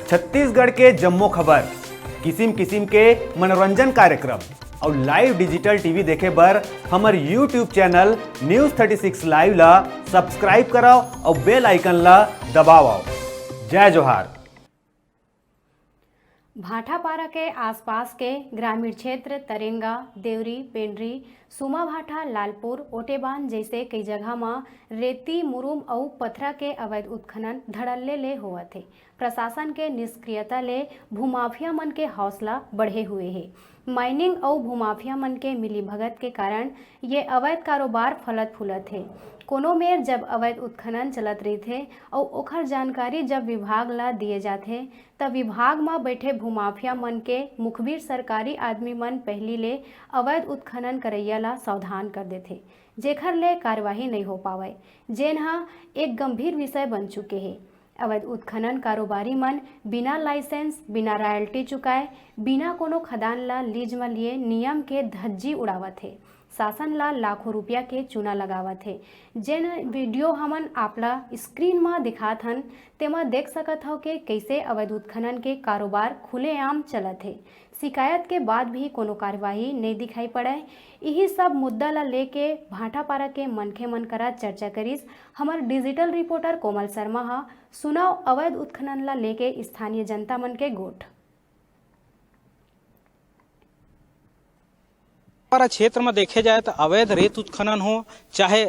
छत्तीसगढ़ के जम्मो खबर, किसिम किसिम के मनोरंजन कार्यक्रम और लाइव डिजिटल टीवी देखे बर हमर यूट्यूब चैनल न्यूज़ 36 लाइव ला सब्सक्राइब कराओ और बेल आइकन ला दबाओ। जय जोहार। भाटापारा के आसपास के ग्रामीण क्षेत्र तरेंगा, देवरी, पेंड्री, सुमाभाटा, लालपुर, ओटेबान जैसे कई जगह में रेती, मुरुम और पथरा के अवैध उत्खनन धड़ल्ले ले होवत थे। प्रशासन के निष्क्रियता ले भूमाफिया मन के हौसला बढ़े हुए है। माइनिंग और भूमाफिया मन के मिलीभगत के कारण ये अवैध कारोबार फलत फूलत है। कोनो मेर जब अवैध उत्खनन चलत रही थे और ओखर जानकारी जब विभाग ला दिए जाते तब विभाग में बैठे भूमाफिया मन के मुखबिर सरकारी आदमी मन पहली ले अवैध उत्खनन करैया ला सावधान कर देते, जेखर ले कार्यवाही नहीं हो पावे, जेन हा एक गंभीर विषय बन चुके हैं। अवैध उत्खनन कारोबारी मन बिना लाइसेंस, बिना रॉयल्टी चुकाए, बिना कोनो खदान ला लीज में लिए नियम के धज्जी उड़ावत है। शासन ला लाखों रुपया के चूना लगावत है। जेन वीडियो हमन आपला स्क्रीन में दिखात हन तेमा देख सकत हो कि कैसे अवैध उत्खनन के कारोबार खुलेआम चलत है। शिकायत के बाद भी कोनो कार्यवाही नहीं दिखाई पड़े। यही सब मुद्दा ला लेके भाटापारा के मनखे मन करा चर्चा करिस हमार डिजिटल रिपोर्टर कोमल शर्मा हा। सुनाओ अवैध उत्खनन ला लेके स्थानीय जनता मन के गोठ। हमारा क्षेत्र में देखे जाए तो अवैध रेत उत्खनन हो, चाहे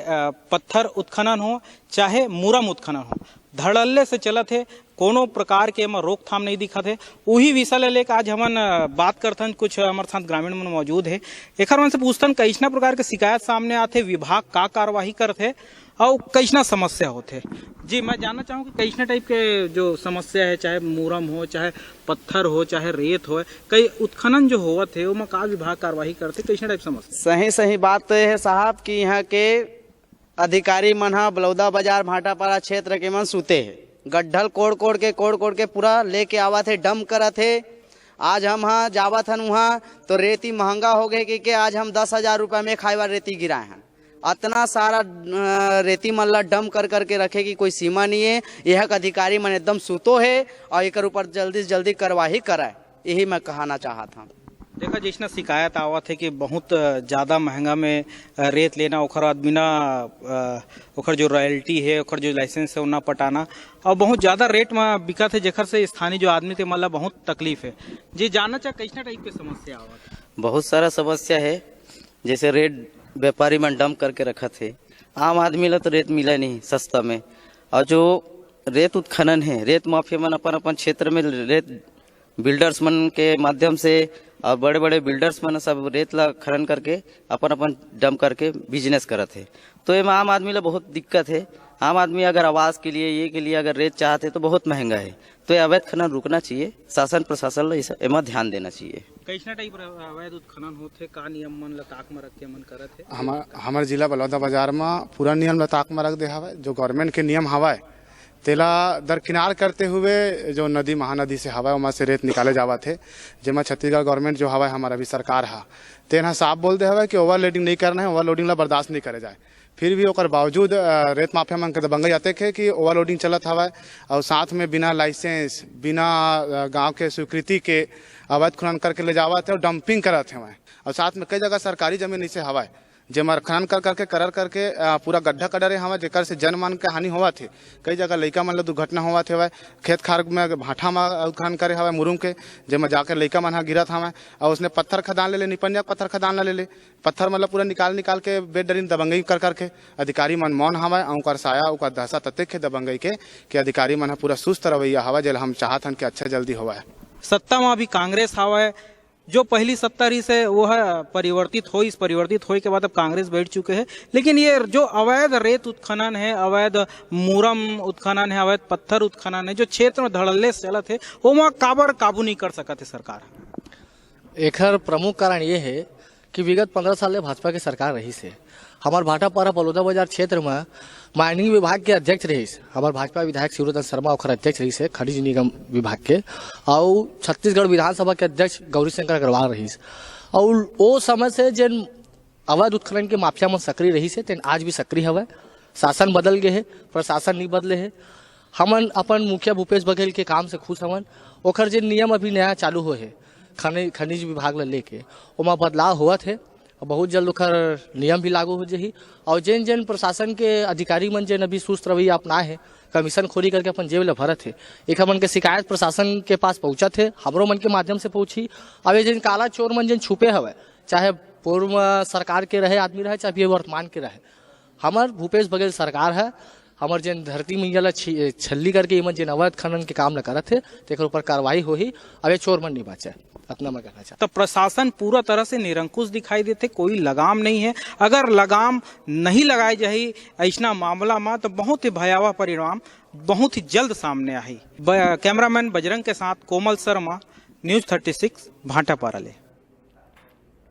पत्थर उत्खनन हो, चाहे मुरम उत्खनन हो, धड़ल्ले से चलत है। कोनो प्रकार के में रोकथाम नहीं दिखत है। वही विषय लेकर आज हमन बात करथन। कुछ हमारे साथ ग्रामीण मन मौजूद है। एक मन से पूछतन कैसना प्रकार के शिकायत सामने आते, विभाग का कार्यवाही करते और कैसना समस्या होते। जी मैं जानना चाहूँ कि कैसना टाइप के जो समस्या है, चाहे मुरम हो, चाहे पत्थर हो, चाहे रेत हो, कई उत्खनन जो होवत है वो का विभाग कार्यवाही करते, कैसना टाइप समस्या? सही बात तो है साहब कि यहाँ के अधिकारी मन हा बलौदा बाजार भाटापारा क्षेत्र के मन सुते है। गड्ढल कोड़ कोड़ के पूरा लेके आवत है, डम करत है। आज हम हाँ जावत हन वहाँ तो रेती महंगा हो गए कि आज हम 10,000 रुपये में खाइवा रेती गिराए हैं। इतना सारा रेती मन ला डम कर के रखे की कोई सीमा नहीं है। यह अधिकारी मन एकदम सुतो है और एक ऊपर जल्दी से जल्दी कार्रवाई कराए, यही मैं कहना चाहता हूँ। देखा जिसना शिकायत आवत है कि बहुत ज़्यादा महंगा में रेत लेना, ओखर बाद बिना ओखर जो रॉयल्टी है, ओखर जो लाइसेंस है ना पटाना, और बहुत ज़्यादा रेट में बिकत है, जेखर से स्थानीय जो आदमी थे मतलब बहुत तकलीफ है। जी जानना चाह कैसना टाइप की समस्या आवत है? बहुत सारा समस्या है। जैसे रेट व्यापारी मन डम करके रखा थे, आम आदमी ला तो रेत मिला नहीं सस्ता में। और जो रेत उत्खनन है, रेत माफिया मन अपन क्षेत्र में रेत बिल्डर्स मन के माध्यम से और बड़े बड़े बिल्डर्स मन सब रेत ला खनन करके अपन डम करके बिजनेस करत है। तो ये आम आदमी ला बहुत दिक्कत है। आम आदमी अगर आवास के लिए ये के लिए अगर रेत चाहते तो बहुत महंगा है। तो ये अवैध खनन रुकना चाहिए। शासन प्रशासन ला इस ध्यान देना चाहिए। कैसना टाइप अवैध उत्खनन होते, का नियम मन ला ताक में रख के मन करत है? हमार जिला बलौदा बाजार में पूरा नियम ला ताक में रख दे हवा। जो गवर्नमेंट के नियम हवा तेला दरकिनार करते हुए जो नदी महानदी से हवा वहाँ से रेत निकाले जावा थे, जेमा छत्तीसगढ़ गवर्नमेंट जो हवा हमारा अभी सरकार हा तेना साफ बोल दे हवा कि ओवरलोडिंग नहीं करना है, ओवरलोडिंग ला बर्दाश्त नहीं करे जाए। फिर भी ओकर बावजूद रेत माफिया मन के दबंगई आते थे कि ओवरलोडिंग चलत हवा और साथ में बिना लाइसेंस, बिना गांव के स्वीकृति के अवैध खनन करके ले जावा थे और डंपिंग करत है। और साथ में कई जगह सरकारी जमीन इसे हवा जेमा खनन करके पूरा गड्ढा कडरे हवा, जेकर से जनमान के हानि हुआ थे। कई जगह लइका मन ला दुर्घटना हुआ थे। खेत खार में भाटा में उत्खनन करे हवा मुरुम के, जेमा जाकर लइका मन गिरत हवा और उसने पत्थर खदान ले निपनिया पत्थर खदान ले पत्थर मतलब पूरा निकाल के बेड डरीन दबंगई करके अधिकारी मन मौन हवा। और साया उनका दहशा तत्क है दबंगई के कि अधिकारी मन पूरा सुस्त रवैया हवा, जेल हम चाहत हन कि अच्छा जल्दी हुआ है। सत्ता में अभी कांग्रेस हवा, जो पहली सत्ता रही से वो है परिवर्तित हो, इस परिवर्तित होने के बाद अब कांग्रेस बैठ चुके हैं। लेकिन ये जो अवैध रेत उत्खनन है, अवैध मुरम उत्खनन है, अवैध पत्थर उत्खनन है, जो क्षेत्र में धड़ल्ले से चलत है, वो वहाँ काबू नहीं कर सकत है सरकार। एक प्रमुख कारण ये है कि विगत 15 साल भाजपा की सरकार रही से हमारे भाटापारा बलौदा बाजार क्षेत्र में माइनिंग विभाग के अध्यक्ष रही से हमारे भाजपा विधायक शिवरतन शर्मा और अध्यक्ष रही से खनिज निगम विभाग के, और छत्तीसगढ़ विधानसभा के अध्यक्ष गौरी शंकर अग्रवाल रही से। और वो समय से जिन अवैध उत्खनन के माफिया में सक्रिय रही से तेन आज भी सक्रिय हवा। शासन बदल गए है, प्रशासन नहीं बदले है। हमन अपन मुखिया भूपेश बघेल के काम से खुश हवन। ओखर जे नियम अभी नया चालू हो है खनिज विभाग ला लेके, ओमा बदलाव हुआ थे, बहुत जल्द ओखर नियम भी लागू हो जाही। और जिन जिन प्रशासन के अधिकारी मन जिन अभी सुस्त रवैया अपनाए है, कमीशन खोरी करके अपन जेब ला भरत है, एक मन के शिकायत प्रशासन के पास पहुंचा थे, हमरो मन के माध्यम से पहुंची। अब ये जिन काला चोर मन जिन छुपे हवे, चाहे पूर्व सरकार के रहे आदमी रहे, चाहे वर्तमान के रहे, हमार भूपेश बघेल सरकार है। हमार जिन धरती मैया ला छल्ली करके इमन जिन अवैध खनन के काम न करत है, तेकर ऊपर कार्रवाई होही। अब ये चोर मन नहीं बचे, अपना मैं कहना चाहता। तो प्रशासन पूरा तरह से निरंकुश दिखाई देते, कोई लगाम नहीं है। अगर लगाम नहीं लगाई जाए ऐसा मामला में तो बहुत ही भयावह परिणाम बहुत ही जल्द सामने आई। कैमरामैन बजरंग के साथ कोमल शर्मा, न्यूज़ 36 भाटापारा ले।